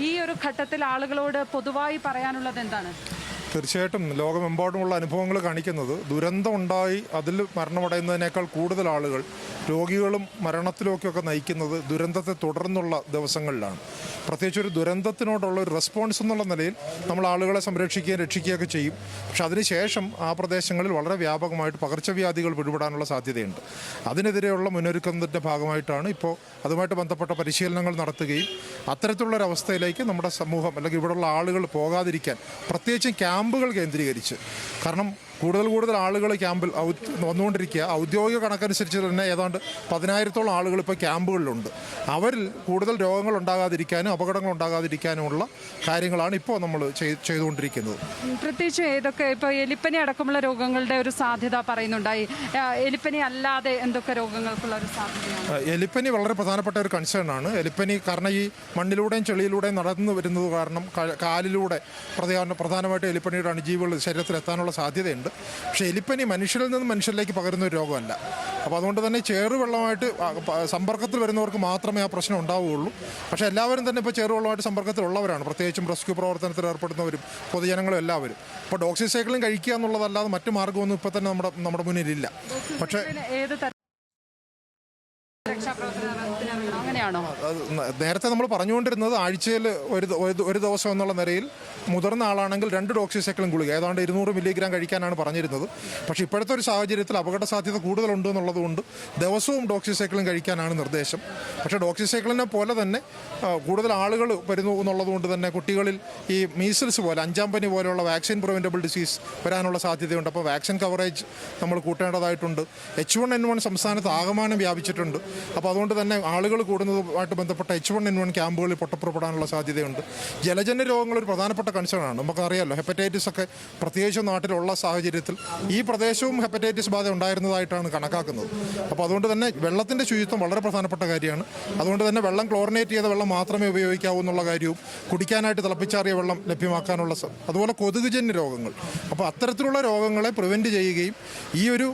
ഈ ഒരു ഘട്ടത്തിൽ ആളുകളോട് പൊതുവായി പറയാനുള്ളത് എന്താണ്? തീർച്ചയായിട്ടും ലോകമെമ്പാടുമുള്ള അനുഭവങ്ങൾ കാണിക്കുന്നത് ദുരന്തം ഉണ്ടായി അതിൽ മരണമടയുന്നതിനേക്കാൾ കൂടുതൽ ആളുകൾ രോഗികളും മരണത്തിലേക്കൊക്കെ നയിക്കുന്നത് ദുരന്തത്തെ തുടർന്നുള്ള ദിവസങ്ങളിലാണ്. പ്രത്യേകിച്ച് ഒരു ദുരന്തത്തിനോടുള്ള ഒരു റെസ്പോൺസ് എന്നുള്ള നിലയിൽ നമ്മൾ ആളുകളെ സംരക്ഷിക്കുകയും രക്ഷിക്കുകയൊക്കെ ചെയ്യും. പക്ഷെ അതിനുശേഷം ആ പ്രദേശങ്ങളിൽ വളരെ വ്യാപകമായിട്ട് പകർച്ചവ്യാധികൾ പിടിപെടാനുള്ള സാധ്യതയുണ്ട്. അതിനെതിരെയുള്ള മുന്നൊരുക്കത്തിൻ്റെ ഭാഗമായിട്ടാണ് ഇപ്പോൾ അതുമായിട്ട് ബന്ധപ്പെട്ട പരിശീലനങ്ങൾ നടത്തുകയും അത്തരത്തിലുള്ളൊരവസ്ഥയിലേക്ക് നമ്മുടെ സമൂഹം അല്ലെങ്കിൽ ഇവിടെയുള്ള ആളുകൾ പോകാതിരിക്കാൻ പ്രത്യേകിച്ചും ക്യാമ്പുകൾ കേന്ദ്രീകരിച്ച്, കാരണം കൂടുതൽ ആളുകൾ ക്യാമ്പിൽ വന്നുകൊണ്ടിരിക്കുക. ഔദ്യോഗിക കണക്കനുസരിച്ച് തന്നെ ഏതാണ്ട് 10,000-ഓളം ആളുകൾ ഇപ്പോൾ ക്യാമ്പുകളിലുണ്ട്. അവരിൽ കൂടുതൽ രോഗങ്ങൾ ഉണ്ടാകാതിരിക്കാനും അപകടങ്ങൾ ഉണ്ടാകാതിരിക്കാനുമുള്ള കാര്യങ്ങളാണ് ഇപ്പോൾ നമ്മൾ ചെയ്തുകൊണ്ടിരിക്കുന്നത്. പ്രത്യേകിച്ച് ഏതൊക്കെ ഇപ്പോൾ എലിപ്പനി അടക്കമുള്ള രോഗങ്ങളുടെ ഒരു സാധ്യത പറയുന്നുണ്ടായി. എലിപ്പനി അല്ലാതെ എന്തൊക്കെ രോഗങ്ങൾക്കുള്ള ഒരു സാധ്യതയാണ്? എലിപ്പനി വളരെ പ്രധാനപ്പെട്ട ഒരു കൺസേൺ ആണ്. എലിപ്പനി കാരണം ഈ മണ്ണിലൂടെയും ചെളിയിലൂടെയും നടന്നു വരുന്നത് കാരണം കാലിലൂടെ പ്രധാനമായിട്ട് എലിപ്പനിയുടെ അണുജീവികൾ ശരീരത്തിലെത്താനുള്ള സാധ്യതയുണ്ട്. പക്ഷേ എലിപ്പനി മനുഷ്യരിൽ നിന്ന് മനുഷ്യരിലേക്ക് പകരുന്ന ഒരു രോഗമല്ല. അപ്പോൾ അതുകൊണ്ട് തന്നെ ചേറുവെള്ളമായിട്ട് സമ്പർക്കത്തിൽ വരുന്നവർക്ക് മാത്രമേ ആ പ്രശ്നം ഉണ്ടാവുകയുള്ളൂ. പക്ഷേ എല്ലാവരും തന്നെ ഇപ്പോൾ ചേറുവെള്ളമായിട്ട് സമ്പർക്കത്തിലുള്ളവരാണ്, പ്രത്യേകിച്ചും റെസ്ക്യൂ പ്രവർത്തനത്തിൽ ഏർപ്പെടുന്നവരും പൊതുജനങ്ങളും എല്ലാവരും. ഇപ്പോൾ ഡോക്സിസൈക്ലിൻ കഴിക്കുക എന്നുള്ളതല്ലാതെ മറ്റു മാർഗ്ഗമൊന്നും ഇപ്പോൾ തന്നെ നമ്മുടെ മുന്നിലില്ല. പക്ഷേ നേരത്തെ നമ്മൾ പറഞ്ഞുകൊണ്ടിരുന്നത് ആഴ്ചയിൽ ഒരു ദിവസം എന്നുള്ള നിലയിൽ മുതിർന്ന ആളാണെങ്കിൽ 2 ഡോക്സിസൈക്ലിൻ ഗുളിക ഏതാണ്ട് 200 മില്ലിഗ്രാം കഴിക്കാനാണ് പറഞ്ഞിരുന്നത്. പക്ഷേ ഇപ്പോഴത്തെ ഒരു സാഹചര്യത്തിൽ അപകട സാധ്യത കൂടുതലുണ്ട് എന്നുള്ളതുകൊണ്ട് ദിവസവും ഡോക്സിസൈക്ലിൻ കഴിക്കാനാണ് നിർദ്ദേശം. പക്ഷേ ഡോക്സിസൈക്ലിനെ പോലെ തന്നെ കൂടുതൽ ആളുകൾ വരുന്നു എന്നുള്ളതുകൊണ്ട് തന്നെ കുട്ടികളിൽ ഈ മീസിൽസ് പോലെ 5-ാം പനി പോലെയുള്ള വാക്സിൻ പ്രിവെൻറ്റബിൾ ഡിസീസ് വരാനുള്ള സാധ്യതയുണ്ട്. അപ്പോൾ വാക്സിൻ കവറേജ് നമ്മൾ കൂട്ടേണ്ടതായിട്ടുണ്ട്. H1N1 സംസ്ഥാനത്ത് ആകമാനം വ്യാപിച്ചിട്ടുണ്ട്. അപ്പോൾ അതുകൊണ്ട് തന്നെ ആളുകൾ കൂടുന്നതുമായിട്ട് ബന്ധപ്പെട്ട H1N1 ക്യാമ്പുകളിൽ പൊട്ടപ്പുറപ്പെടാനുള്ള സാധ്യതയുണ്ട്. ജലജന്യ രോഗങ്ങൾ ഒരു പ്രധാനപ്പെട്ട കൺസേണാണ്. നമുക്കറിയാമല്ലോ, ഹെപ്പറ്റൈറ്റിസ് ഒക്കെ പ്രത്യേകിച്ചും നാട്ടിലുള്ള സാഹചര്യത്തിൽ ഈ പ്രദേശവും ഹെപ്പറ്റൈറ്റിസ് ബാധ ഉണ്ടായിരുന്നതായിട്ടാണ് കണക്കാക്കുന്നത്. അപ്പോൾ അതുകൊണ്ട് തന്നെ വെള്ളത്തിൻ്റെ ശുചിത്വം വളരെ പ്രധാനപ്പെട്ട കാര്യമാണ്. അതുകൊണ്ട് തന്നെ വെള്ളം ക്ലോറിനേറ്റ് ചെയ്ത വെള്ളം മാത്രമേ ഉപയോഗിക്കാവൂ എന്നുള്ള കാര്യവും, കുടിക്കാനായിട്ട് തിളപ്പിച്ചാറിയ വെള്ളം ലഭ്യമാക്കാനുള്ള, അതുപോലെ കൊതുകുജന്യ രോഗങ്ങൾ. അപ്പോൾ അത്തരത്തിലുള്ള രോഗങ്ങളെ പ്രിവെൻറ്റ് ചെയ്യുകയും ഈ ഒരു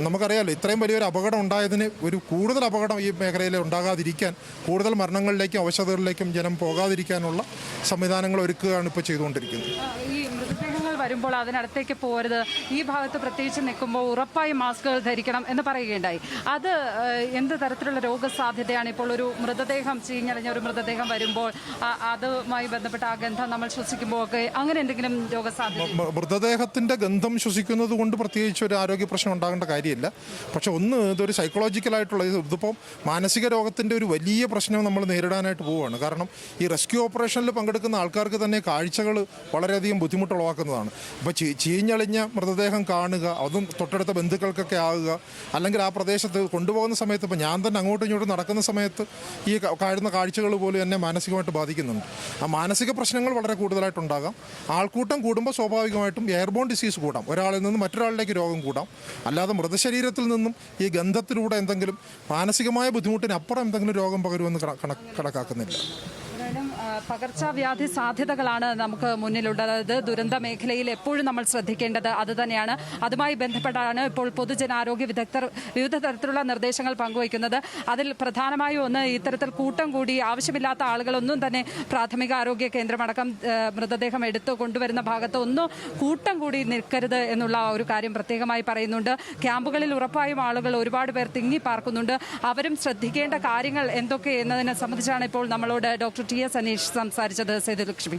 നമുക്കറിയാമല്ലോ ഇത്രയും വലിയൊരു അപകടം ഉണ്ടായതിന് ഒരു കൂടുതൽ അപകടം ഈ മേഖലയിൽ ഉണ്ടാകാതിരിക്കാൻ, കൂടുതൽ മരണങ്ങളിലേക്കും അവശതകളിലേക്കും ജനം പോകാതിരിക്കാനുള്ള സംവിധാനങ്ങൾ ഒരുക്കുകയാണ് ഇപ്പോൾ ചെയ്തുകൊണ്ടിരിക്കുന്നത്. ഈ മൃതദേഹങ്ങൾ വരുമ്പോൾ അതിനടുത്തേക്ക് പോകരുത്, ഈ ഭാഗത്ത് പ്രത്യേകിച്ച് നിൽക്കുമ്പോൾ ഉറപ്പായും മാസ്കുകൾ ധരിക്കണം എന്ന് പറയുകയുണ്ടായി. അത് എന്ത് തരത്തിലുള്ള രോഗസാധ്യതയാണ്? ഇപ്പോൾ ഒരു മൃതദേഹം, ചീഞ്ഞളിഞ്ഞ ഒരു മൃതദേഹം വരുമ്പോൾ അതുമായി ബന്ധപ്പെട്ട ആ ഗന്ധം നമ്മൾ ശ്വസിക്കുമ്പോൾ ഒക്കെ അങ്ങനെ എന്തെങ്കിലും രോഗസാധ്യത? മൃതദേഹത്തിൻ്റെ ഗന്ധം ശ്വസിക്കുന്നത് കൊണ്ട് പ്രത്യേകിച്ച് ഒരു ആരോഗ്യ പ്രശ്നം ഉണ്ടാകേണ്ട കാര്യമില്ല. പക്ഷെ ഇതൊരു സൈക്കോളജിക്കലായിട്ടുള്ള, ഇതിപ്പോൾ മാനസിക രോഗത്തിൻ്റെ ഒരു വലിയ പ്രശ്നം നമ്മൾ നേരിടാനായിട്ട് പോവുകയാണ്. കാരണം ഈ റെസ്ക്യൂ ഓപ്പറേഷനിൽ പങ്കെടുക്കുന്ന ആൾക്കാർക്ക് തന്നെ കാഴ്ചകൾ വളരെയധികം ബുദ്ധിമുട്ടുളവാക്കുന്നതാണ്. ഇപ്പോൾ ചീഞ്ഞളിഞ്ഞ മൃതദേഹം കാണുക, അതും തൊട്ടടുത്ത ബന്ധുക്കൾക്കൊക്കെ ആകുക, അല്ലെങ്കിൽ ആ പ്രദേശത്ത് കൊണ്ടുപോകുന്ന സമയത്ത് ഇപ്പോൾ ഞാൻ തന്നെ അങ്ങോട്ടും ഇങ്ങോട്ടും നടക്കുന്ന സമയത്ത് ഈ കാണുന്ന കാഴ്ചകൾ പോലും എന്നെ മാനസികമായിട്ട് ബാധിക്കുന്നുണ്ട്. ആ മാനസിക പ്രശ്നങ്ങൾ വളരെ കൂടുതലായിട്ടുണ്ടാകാം. ആൾക്കൂട്ടം കൂടുമ്പോൾ സ്വാഭാവികമായിട്ടും എയർബോൺ ഡിസീസ് കൂടാം, ഒരാളിൽ നിന്ന് മറ്റൊരാളിലേക്ക് രോഗം കൂടാം. അല്ലാതെ മൃതശരീരത്തിൽ നിന്നും ഈ ഗന്ധത്തിലൂടെ എന്തെങ്കിലും മാനസികമായ ബുദ്ധിമുട്ടിനപ്പുറം എന്തെങ്കിലും രോഗം പകരുമെന്ന് കണക്കാക്കുന്നില്ല. പകർച്ചവ്യാധി സാധ്യതകളാണ് നമുക്ക് മുന്നിലുള്ളത്. ദുരന്ത മേഖലയിൽ എപ്പോഴും നമ്മൾ ശ്രദ്ധിക്കേണ്ടത് അതുതന്നെയാണ്. അതുമായി ബന്ധപ്പെട്ടാണ് ഇപ്പോൾ പൊതുജനാരോഗ്യ വിദഗ്ധർ വിവിധ തരത്തിലുള്ള നിർദ്ദേശങ്ങൾ പങ്കുവയ്ക്കുന്നത്. അതിൽ പ്രധാനമായും ഒന്ന്, ഇത്തരത്തിൽ കൂട്ടം കൂടി ആവശ്യമില്ലാത്ത ആളുകളൊന്നും തന്നെ പ്രാഥമിക ആരോഗ്യ കേന്ദ്രമടക്കം മൃതദേഹം എടുത്തു കൊണ്ടുവരുന്ന ഭാഗത്ത് ഒന്നും കൂട്ടം കൂടി നിൽക്കരുത് എന്നുള്ള ഒരു കാര്യം പ്രത്യേകമായി പറയുന്നുണ്ട്. ക്യാമ്പുകളിൽ ഉറപ്പായും ആളുകൾ ഒരുപാട് പേർ തിങ്ങി പാർക്കുന്നുണ്ട്. അവരും ശ്രദ്ധിക്കേണ്ട കാര്യങ്ങൾ എന്തൊക്കെ എന്നതിനെ സംബന്ധിച്ചാണ് ഇപ്പോൾ നമ്മളോട് ഡോക്ടർ ടി എസ് അനീഷ് സംസാരിച്ചത്. സേതുലക്ഷ്മി.